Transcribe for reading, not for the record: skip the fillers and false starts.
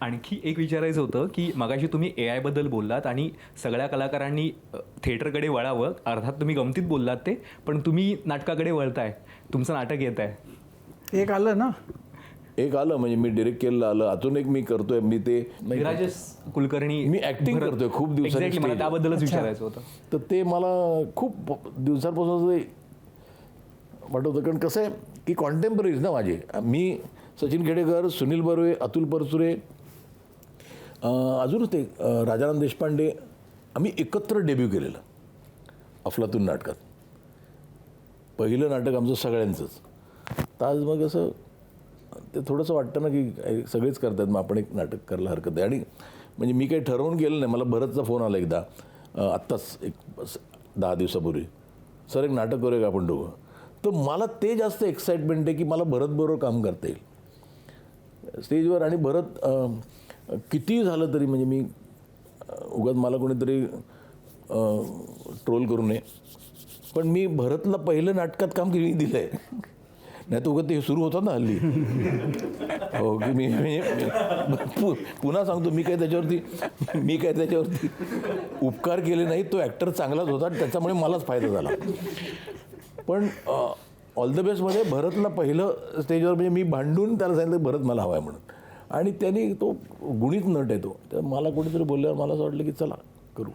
आणखी एक विचारायचं होतं की मगाशी तुम्ही AI बद्दल बोललात आणि सगळ्या कलाकारांनी थिएटरकडे वळावं, अर्थात तुम्ही गमतीत बोललात ते, पण तुम्ही नाटकाकडे वळताय, तुमचं नाटक येत आहे. एक आलं ना, एक आलं म्हणजे मी डिरेक्ट केलेलं आलं, अजून एक मी करतोय. मी ते विराजस कुलकर्णी मी ऍक्टिंग करतोय खूप दिवसांनी. Exactly, मला त्याबद्दलच विचारायचं होतं. तर ते मला खूप दिवसांपासून वाटत होतं. कारण कसं आहे की कॉन्टेम्पररीज ना माझे, मी सचिन खेडेकर, सुनील बर्वे, अतुल परचुरे, अजून ते राजाराम देशपांडे, आम्ही एकत्र डेब्यू केलेलं अफलातून नाटकात. पहिलं नाटक आमचं सगळ्यांचंच. तर आज मग असं ते थोडंसं वाटतं ना की सगळेच करतात, मग आपण एक नाटक करायला हरकत आहे. आणि म्हणजे मी काही ठरवून केलं नाही. मला भरतचा फोन आला एकदा आत्ताच एक 10 दिवसापूर्वी, सर एक नाटक करूया का आपण दोघं. तर मला ते जास्त एक्साइटमेंट आहे की मला भरतबरोबर काम करता येईल स्टेजवर. आणि भरत किती झालं तरी म्हणजे मी उगाच मला कोणीतरी ट्रोल करू नये, पण मी भरतला पहिलं नाटकात काम दिलं आहे. नाही तर उगाच ते सुरू होतं ना हल्ली. हो की मी पुन्हा सांगतो, मी काय त्याच्यावरती उपकार केले नाही. तो ॲक्टर चांगलाच होता, त्याच्यामुळे मलाच फायदा झाला. पण ऑल द बेस्टमध्ये भरतला पहिलं स्टेजवर म्हणजे मी भांडून त्याला सांगितलं भरत मला हवा आहे म्हणून, आणि त्यांनी तो गुणीत नट आहे तो. तर मला कोणीतरी बोलल्यावर मला असं वाटलं की चला करू.